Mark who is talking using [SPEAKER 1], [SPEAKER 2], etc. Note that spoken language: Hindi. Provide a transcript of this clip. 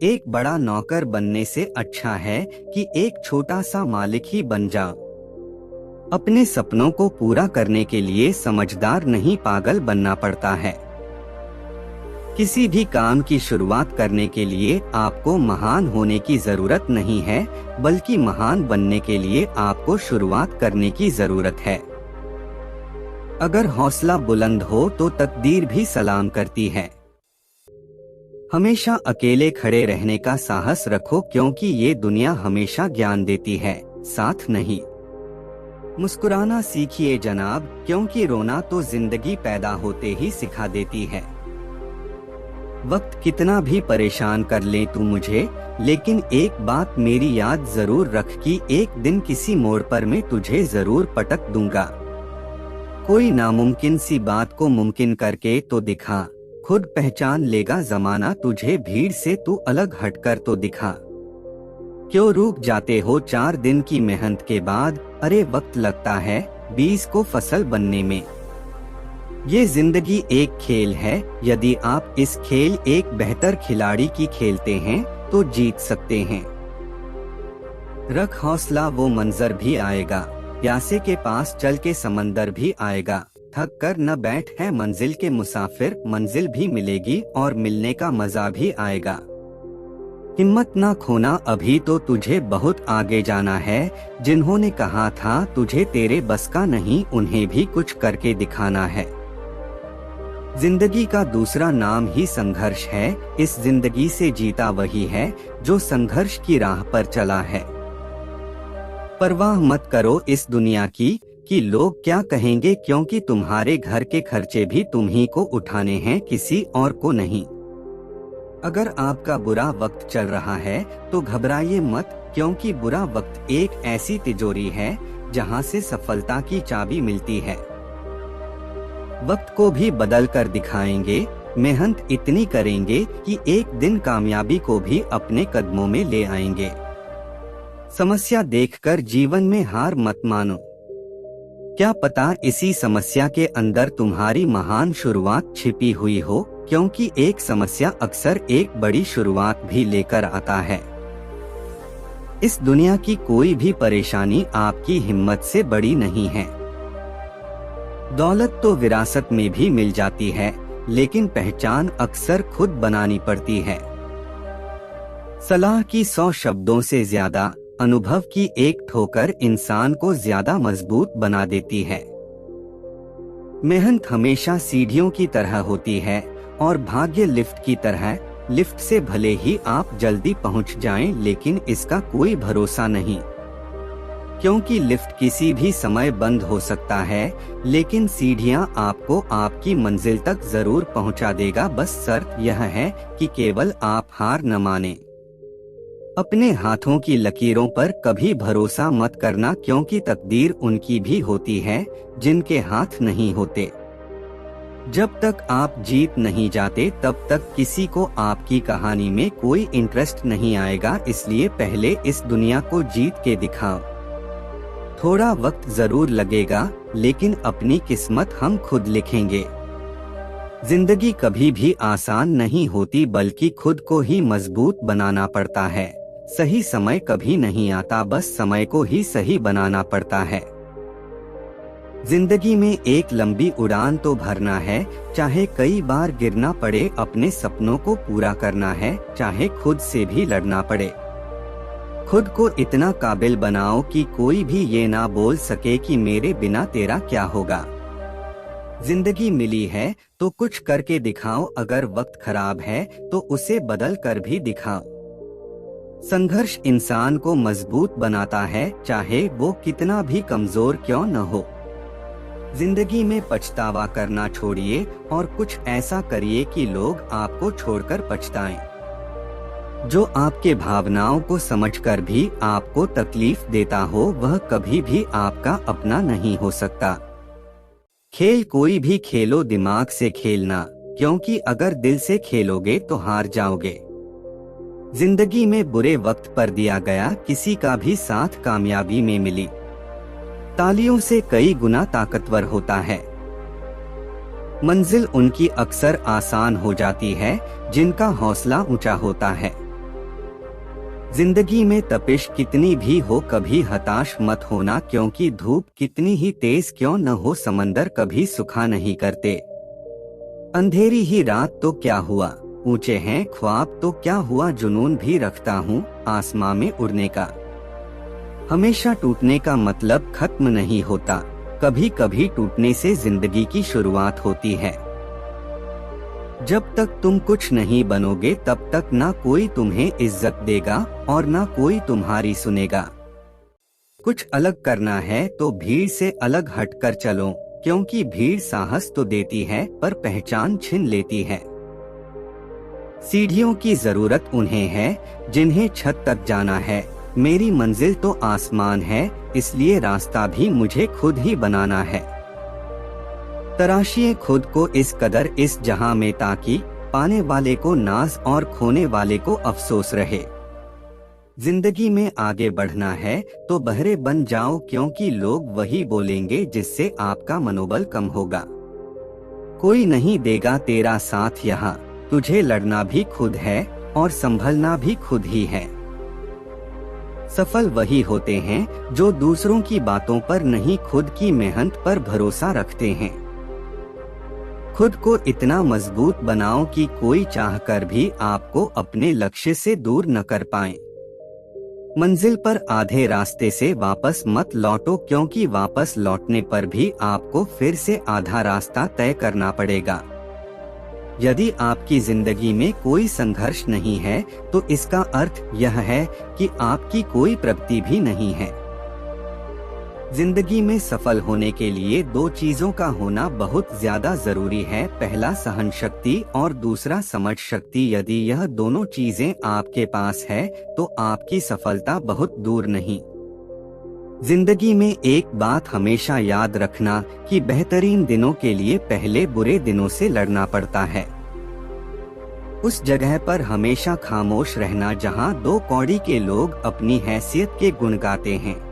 [SPEAKER 1] एक बड़ा नौकर बनने से अच्छा है कि एक छोटा सा मालिक ही बन जाओ। अपने सपनों को पूरा करने के लिए समझदार नहीं पागल बनना पड़ता है। किसी भी काम की शुरुआत करने के लिए आपको महान होने की जरूरत नहीं है, बल्कि महान बनने के लिए आपको शुरुआत करने की जरूरत है। अगर हौसला बुलंद हो तो तकदीर भी सलाम करती है। हमेशा अकेले खड़े रहने का साहस रखो, क्योंकि ये दुनिया हमेशा ज्ञान देती है, साथ नहीं। मुस्कुराना सीखिए जनाब, क्योंकि रोना तो जिंदगी पैदा होते ही सिखा देती है। वक्त कितना भी परेशान कर ले तू मुझे, लेकिन एक बात मेरी याद जरूर रख कि एक दिन किसी मोड़ पर मैं तुझे जरूर पटक दूंगा। कोई नामुमकिन सी बात को मुमकिन करके तो दिखा, खुद पहचान लेगा जमाना तुझे भीड़ से, तू अलग हटकर तो दिखा। क्यों रुक जाते हो 4 दिन की मेहनत के बाद, अरे वक्त लगता है 20 को फसल बनने में। ये जिंदगी एक खेल है, यदि आप इस खेल एक बेहतर खिलाड़ी की खेलते हैं तो जीत सकते हैं। रख हौसला, वो मंजर भी आएगा, प्यासे के पास चल के समंदर भी आएगा। थक कर न बैठ है मंजिल के मुसाफिर, मंजिल भी मिलेगी और मिलने का मजा भी आएगा। हिम्मत ना खोना, अभी तो तुझे बहुत आगे जाना है। जिन्होंने कहा था तुझे तेरे बस का नहीं, उन्हें भी कुछ करके दिखाना है। जिंदगी का दूसरा नाम ही संघर्ष है, इस जिंदगी से जीता वही है जो संघर्ष की राह पर चला है। परवाह मत करो इस दुनिया की कि लोग क्या कहेंगे, क्योंकि तुम्हारे घर के खर्चे भी तुम ही को उठाने हैं, किसी और को नहीं। अगर आपका बुरा वक्त चल रहा है तो घबराइए मत, क्योंकि बुरा वक्त एक ऐसी तिजोरी है जहां से सफलता की चाबी मिलती है। वक्त को भी बदल कर दिखाएंगे, मेहनत इतनी करेंगे कि एक दिन कामयाबी को भी अपने कदमों में ले आएंगे। समस्या देखकर जीवन में हार मत मानो, क्या पता इसी समस्या के अंदर तुम्हारी महान शुरुआत छिपी हुई हो, क्योंकि एक समस्या अक्सर एक बड़ी शुरुआत भी लेकर आता है। इस दुनिया की कोई भी परेशानी आपकी हिम्मत से बड़ी नहीं है। दौलत तो विरासत में भी मिल जाती है, लेकिन पहचान अक्सर खुद बनानी पड़ती है। सलाह की 100 शब्दों से ज्यादा अनुभव की एक ठोकर इंसान को ज्यादा मजबूत बना देती है। मेहनत हमेशा सीढ़ियों की तरह होती है और भाग्य लिफ्ट की तरह। लिफ्ट से भले ही आप जल्दी पहुंच जाएं, लेकिन इसका कोई भरोसा नहीं, क्योंकि लिफ्ट किसी भी समय बंद हो सकता है, लेकिन सीढ़ियां आपको आपकी मंजिल तक जरूर पहुंचा देगा। बस शर्त यह है कि केवल आप हार न माने। अपने हाथों की लकीरों पर कभी भरोसा मत करना, क्योंकि तकदीर उनकी भी होती है जिनके हाथ नहीं होते। जब तक आप जीत नहीं जाते तब तक किसी को आपकी कहानी में कोई इंटरेस्ट नहीं आएगा, इसलिए पहले इस दुनिया को जीत के दिखाओ। थोड़ा वक्त जरूर लगेगा, लेकिन अपनी किस्मत हम खुद लिखेंगे। जिंदगी कभी भी आसान नहीं होती, बल्कि खुद को ही मजबूत बनाना पड़ता है। सही समय कभी नहीं आता, बस समय को ही सही बनाना पड़ता है। जिंदगी में एक लंबी उड़ान तो भरना है, चाहे कई बार गिरना पड़े। अपने सपनों को पूरा करना है, चाहे खुद से भी लड़ना पड़े। खुद को इतना काबिल बनाओ कि कोई भी ये ना बोल सके कि मेरे बिना तेरा क्या होगा। जिंदगी मिली है तो कुछ करके दिखाओ, अगर वक्त खराब है तो उसे बदल कर भी दिखाओ। संघर्ष इंसान को मजबूत बनाता है, चाहे वो कितना भी कमजोर क्यों न हो। जिंदगी में पछतावा करना छोड़िए और कुछ ऐसा करिए कि लोग आपको छोड़कर पछताएं। जो आपके भावनाओं को समझकर भी आपको तकलीफ देता हो, वह कभी भी आपका अपना नहीं हो सकता। खेल कोई भी खेलो, दिमाग से खेलना, क्योंकि अगर दिल से खेलोगे तो हार जाओगे। जिंदगी में बुरे वक्त पर दिया गया किसी का भी साथ कामयाबी में मिली तालियों से कई गुना ताकतवर होता है। मंजिल उनकी अक्सर आसान हो जाती है जिनका हौसला ऊंचा होता है। जिंदगी में तपिश कितनी भी हो कभी हताश मत होना, क्योंकि धूप कितनी ही तेज क्यों न हो समंदर कभी सूखा नहीं करते। अंधेरी ही रात तो क्या हुआ, ऊंचे हैं ख्वाब तो क्या हुआ, जुनून भी रखता हूँ आसमां में उड़ने का। हमेशा टूटने का मतलब खत्म नहीं होता, कभी कभी टूटने से जिंदगी की शुरुआत होती है। जब तक तुम कुछ नहीं बनोगे तब तक ना कोई तुम्हें इज्जत देगा और ना कोई तुम्हारी सुनेगा। कुछ अलग करना है तो भीड़ से अलग हटकर चलो, क्योंकि भीड़ साहस तो देती है पर पहचान छीन लेती है। सीढ़ियों की जरूरत उन्हें है जिन्हें छत तक जाना है, मेरी मंजिल तो आसमान है, इसलिए रास्ता भी मुझे खुद ही बनाना है। तराशिए खुद को इस कदर इस जहां में ताकि पाने वाले को नाज और खोने वाले को अफसोस रहे। जिंदगी में आगे बढ़ना है तो बहरे बन जाओ, क्योंकि लोग वही बोलेंगे जिससे आपका मनोबल कम होगा। कोई नहीं देगा तेरा साथ यहाँ, तुझे लड़ना भी खुद है और संभलना भी खुद ही है। सफल वही होते हैं जो दूसरों की बातों पर नहीं खुद की मेहनत पर भरोसा रखते हैं। खुद को इतना मजबूत बनाओ कि कोई चाहकर भी आपको अपने लक्ष्य से दूर न कर पाए। मंजिल पर आधे रास्ते से वापस मत लौटो, क्योंकि वापस लौटने पर भी आपको फिर से आधा रास्ता तय करना पड़ेगा। यदि आपकी जिंदगी में कोई संघर्ष नहीं है तो इसका अर्थ यह है कि आपकी कोई प्रगति भी नहीं है। जिंदगी में सफल होने के लिए दो चीजों का होना बहुत ज्यादा जरूरी है, पहला सहन शक्ति और दूसरा समझ शक्ति। यदि यह दोनों चीजें आपके पास है तो आपकी सफलता बहुत दूर नहीं। जिंदगी में एक बात हमेशा याद रखना कि बेहतरीन दिनों के लिए पहले बुरे दिनों से लड़ना पड़ता है। उस जगह पर हमेशा खामोश रहना जहां दो कौड़ी के लोग अपनी हैसियत के गुण गाते हैं।